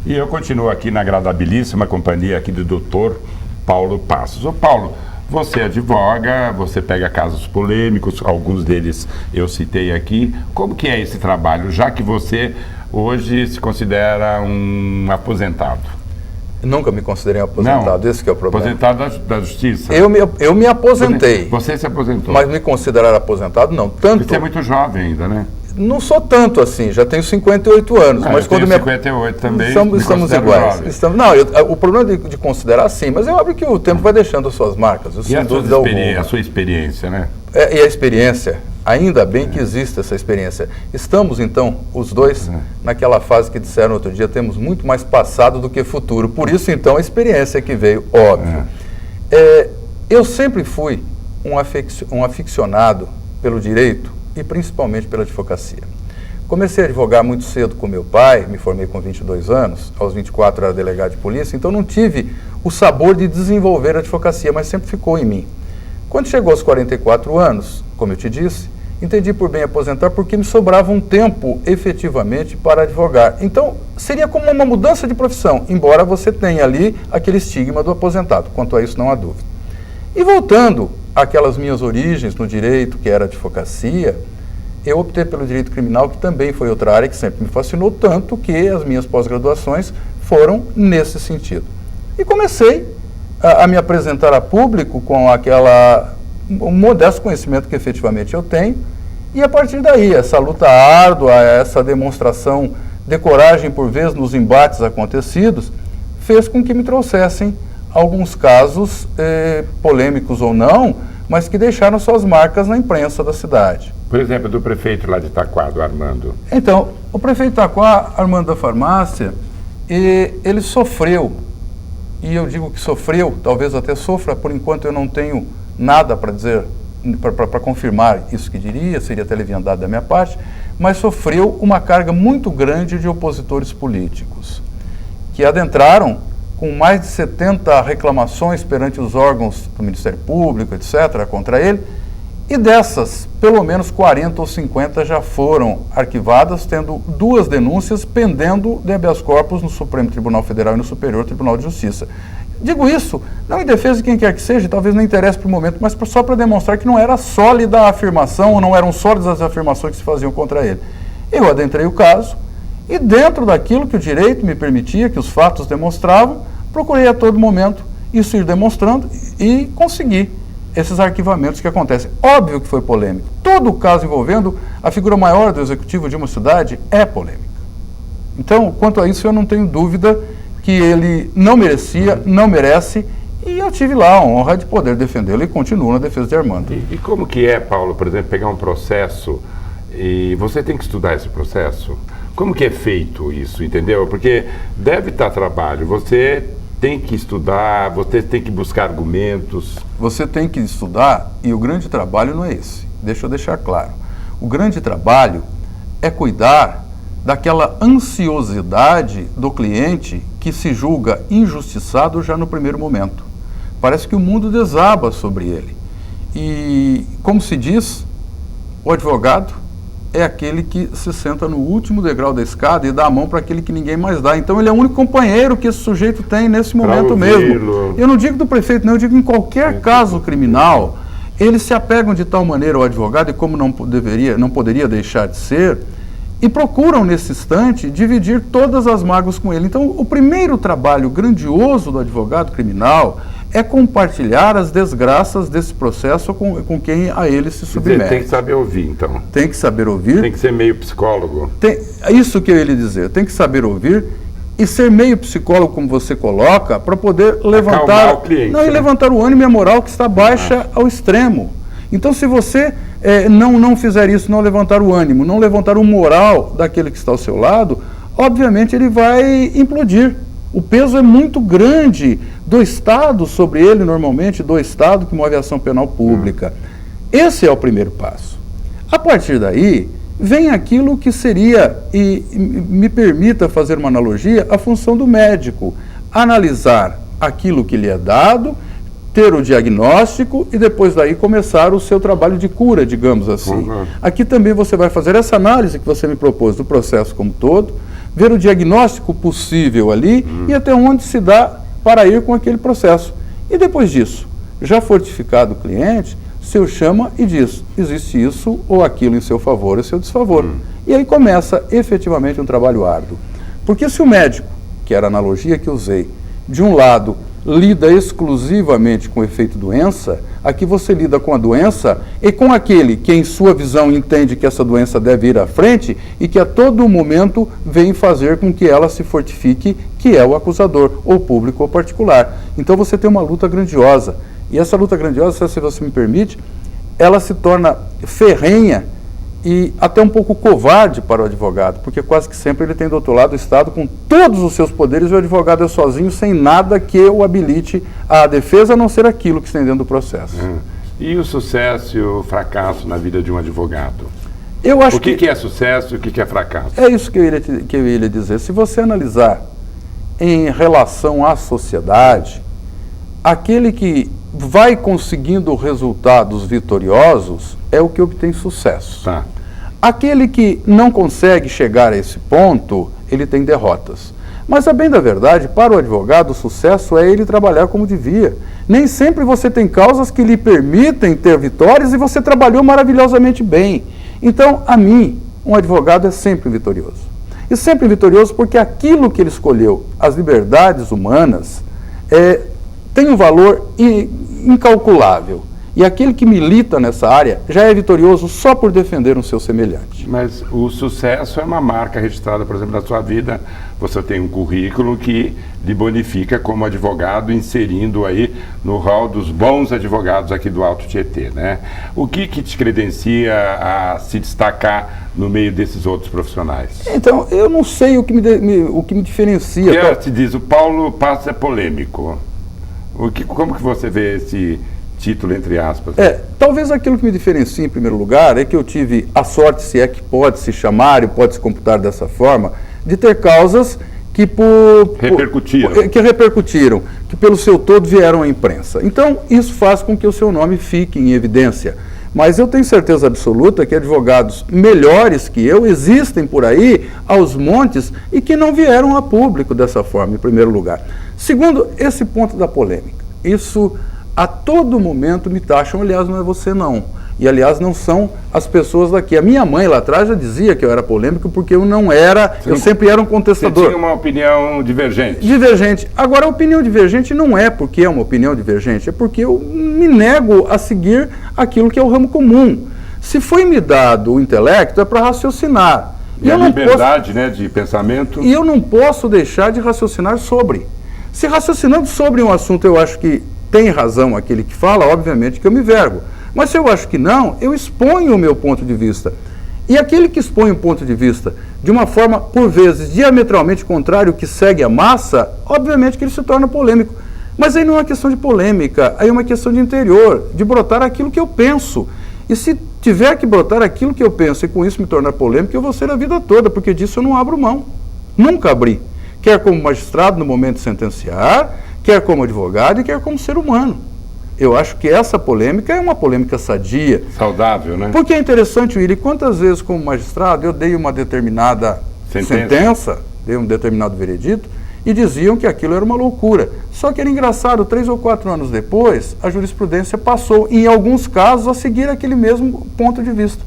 E eu continuo aqui na agradabilíssima companhia aqui do Dr. Paulo Passos. Ô Paulo, você advoga, você pega casos polêmicos, alguns deles eu citei aqui. Como que é esse trabalho, já que você hoje se considera um aposentado? Nunca me considerei aposentado, esse que é o problema. Aposentado da justiça? Eu me aposentei. Você se aposentou? Mas me considerar aposentado, não. Tanto, você é muito jovem ainda, né? Não sou tanto assim, já tenho 58 anos. Mas eu quando tenho 58 também. Estamos iguais. O problema de considerar sim, mas eu acho que o tempo vai deixando as suas marcas. E a sua experiência, né? E a experiência, ainda bem que existe essa experiência. Estamos, então, os dois, naquela fase que disseram outro dia, temos muito mais passado do que futuro. Por isso, então, a experiência que veio, óbvio. Eu sempre fui um aficionado pelo direito e principalmente pela advocacia. Comecei a advogar muito cedo com meu pai, me formei com 22 anos, aos 24 era delegado de polícia, então não tive o sabor de desenvolver a advocacia, mas sempre ficou em mim. Quando chegou aos 44 anos, como eu te disse, entendi por bem aposentar porque me sobrava um tempo efetivamente para advogar. Então, seria como uma mudança de profissão, embora você tenha ali aquele estigma do aposentado. Quanto a isso, não há dúvida. E voltando àquelas minhas origens no direito, que era a advocacia, eu optei pelo direito criminal, que também foi outra área que sempre me fascinou, tanto que as minhas pós-graduações foram nesse sentido. E comecei a me apresentar a público com um modesto conhecimento que efetivamente eu tenho, e a partir daí, essa luta árdua, essa demonstração de coragem, por vezes, nos embates acontecidos, fez com que me trouxessem alguns casos polêmicos ou não, mas que deixaram suas marcas na imprensa da cidade. Por exemplo, do prefeito lá de Itaquá, do Armando. Então, o prefeito de Itaquá, Armando da Farmácia, ele sofreu, e eu digo que sofreu, talvez até sofra, por enquanto eu não tenho nada para dizer, para confirmar isso que diria, seria até leviandade da minha parte, mas sofreu uma carga muito grande de opositores políticos, que adentraram com mais de 70 reclamações perante os órgãos do Ministério Público, etc., contra ele, e dessas, pelo menos 40 ou 50 já foram arquivadas, tendo 2 denúncias pendendo de habeas corpus no Supremo Tribunal Federal e no Superior Tribunal de Justiça. Digo isso, não em defesa de quem quer que seja, talvez não interesse para o momento, mas só para demonstrar que não era sólida a afirmação, ou não eram sólidas as afirmações que se faziam contra ele. Eu adentrei o caso, e dentro daquilo que o direito me permitia, que os fatos demonstravam, procurei a todo momento isso ir demonstrando e consegui esses arquivamentos que acontecem. Óbvio que foi polêmico. Todo caso envolvendo a figura maior do executivo de uma cidade é polêmica. Então, quanto a isso, eu não tenho dúvida que ele não merecia, não merece, e eu tive lá a honra de poder defendê-lo e continuo na defesa de Armando. E como que é, Paulo, por exemplo, pegar um processo e você tem que estudar esse processo? Como que é feito isso, entendeu? Porque deve estar trabalho, você tem que estudar, você tem que buscar argumentos. Você tem que estudar, e o grande trabalho não é esse, deixa eu deixar claro. O grande trabalho é cuidar daquela ansiosidade do cliente que se julga injustiçado já no primeiro momento. Parece que o mundo desaba sobre ele. E, como se diz, o advogado é aquele que se senta no último degrau da escada e dá a mão para aquele que ninguém mais dá. Então ele é o único companheiro que esse sujeito tem nesse momento mesmo. Eu não digo do prefeito, não, eu digo em qualquer caso criminal, eles se apegam de tal maneira ao advogado, e como não poderia deixar de ser, e procuram nesse instante dividir todas as mágoas com ele. Então o primeiro trabalho grandioso do advogado criminal é compartilhar as desgraças desse processo com quem a ele se submete. Tem que saber ouvir, então. Tem que saber ouvir. Tem que ser meio psicólogo. Isso que eu ia lhe dizer, tem que saber ouvir e ser meio psicólogo, como você coloca, para poder levantar, o cliente, e levantar o ânimo e a moral que está baixa ao extremo. Então, se você não fizer isso, não levantar o ânimo, não levantar o moral daquele que está ao seu lado, obviamente ele vai implodir. O peso é muito grande do Estado sobre ele, normalmente, do Estado que move a ação penal pública. Esse é o primeiro passo. A partir daí, vem aquilo que seria, e me permita fazer uma analogia, a função do médico. Analisar aquilo que lhe é dado, ter o diagnóstico e depois daí começar o seu trabalho de cura, digamos assim. Aqui também você vai fazer essa análise que você me propôs do processo como todo, ver o diagnóstico possível ali e até onde se dá para ir com aquele processo. E depois disso, já fortificado o cliente, o senhor chama e diz, existe isso ou aquilo em seu favor ou seu desfavor. E aí começa efetivamente um trabalho árduo. Porque se o médico, que era a analogia que eu usei, de um lado lida exclusivamente com o efeito doença, aqui você lida com a doença e com aquele que em sua visão entende que essa doença deve ir à frente e que a todo momento vem fazer com que ela se fortifique, que é o acusador, ou público ou particular. Então você tem uma luta grandiosa. E essa luta grandiosa, se você me permite, ela se torna ferrenha e até um pouco covarde para o advogado, porque quase que sempre ele tem do outro lado o Estado com todos os seus poderes e o advogado é sozinho, sem nada que o habilite à defesa, a não ser aquilo que está dentro do processo. E o sucesso e o fracasso na vida de um advogado? Eu acho o que é sucesso e o que é fracasso? É isso que eu ia lhe dizer. Se você analisar em relação à sociedade, aquele que vai conseguindo resultados vitoriosos é o que obtém sucesso. Tá. Aquele que não consegue chegar a esse ponto, ele tem derrotas. Mas, a bem da verdade, para o advogado, o sucesso é ele trabalhar como devia. Nem sempre você tem causas que lhe permitem ter vitórias e você trabalhou maravilhosamente bem. Então, a mim, um advogado é sempre vitorioso. E sempre vitorioso porque aquilo que ele escolheu, as liberdades humanas, tem um valor incalculável. E aquele que milita nessa área já é vitorioso só por defender um seu semelhante. Mas o sucesso é uma marca registrada, por exemplo, na sua vida. Você tem um currículo que lhe bonifica como advogado, inserindo aí no hall dos bons advogados aqui do Alto Tietê, né? O que te credencia a se destacar no meio desses outros profissionais? Então, eu não sei o que me diferencia. Quer te diz, o Paulo Passos é polêmico. Como que você vê esse título, entre aspas? Talvez aquilo que me diferencia, em primeiro lugar, é que eu tive a sorte, se é que pode se chamar e pode se computar dessa forma, de ter causas que repercutiram, que pelo seu todo vieram à imprensa. Então, isso faz com que o seu nome fique em evidência. Mas eu tenho certeza absoluta que advogados melhores que eu existem por aí, aos montes, e que não vieram a público dessa forma, em primeiro lugar. Segundo, esse ponto da polêmica. Isso a todo momento me taxam, aliás, não é você não. E, aliás, não são as pessoas daqui. A minha mãe lá atrás já dizia que eu era polêmico porque eu não era, eu sempre era um contestador. Você tinha uma opinião divergente. Divergente. Agora, a opinião divergente não é porque é uma opinião divergente, é porque eu me nego a seguir aquilo que é o ramo comum. Se foi me dado o intelecto, é para raciocinar. E a liberdade, né, de pensamento. E eu não posso deixar de raciocinar sobre. Se raciocinando sobre um assunto eu acho que tem razão aquele que fala, obviamente que eu me vergo. Mas se eu acho que não, eu exponho o meu ponto de vista. E aquele que expõe um ponto de vista de uma forma, por vezes, diametralmente contrária ao que segue a massa, obviamente que ele se torna polêmico. Mas aí não é uma questão de polêmica, aí é uma questão de interior, de brotar aquilo que eu penso. E se tiver que brotar aquilo que eu penso e com isso me tornar polêmico, eu vou ser a vida toda, porque disso eu não abro mão. Nunca abri. Quer como magistrado no momento de sentenciar, quer como advogado e quer como ser humano. Eu acho que essa polêmica é uma polêmica sadia. Saudável, né? Porque é interessante, Willy, quantas vezes como magistrado eu dei uma determinada sentença, dei um determinado veredito, e diziam que aquilo era uma loucura. Só que era engraçado, 3 ou 4 anos depois, a jurisprudência passou, em alguns casos, a seguir aquele mesmo ponto de vista.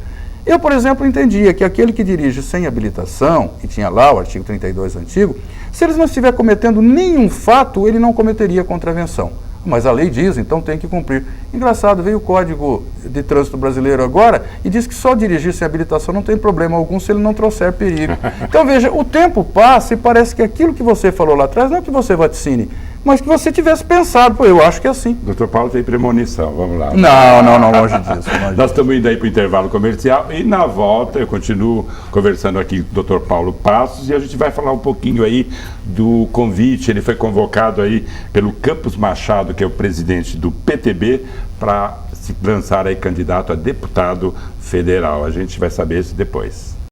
Eu, por exemplo, entendia que aquele que dirige sem habilitação, e tinha lá o artigo 32 antigo, se ele não estiver cometendo nenhum fato, ele não cometeria contravenção. Mas a lei diz, então tem que cumprir. Engraçado, veio o Código de Trânsito Brasileiro agora e diz que só dirigir sem habilitação não tem problema algum se ele não trouxer perigo. Então veja, o tempo passa e parece que aquilo que você falou lá atrás não é que você vaticine, mas que você tivesse pensado, pô, eu acho que é assim. Doutor Paulo tem premonição, vamos lá. Não, longe disso. Nós estamos indo aí para o intervalo comercial e na volta eu continuo conversando aqui com o doutor Paulo Passos e a gente vai falar um pouquinho aí do convite. Ele foi convocado aí pelo Campos Machado, que é o presidente do PTB, para se lançar aí candidato a deputado federal. A gente vai saber isso depois.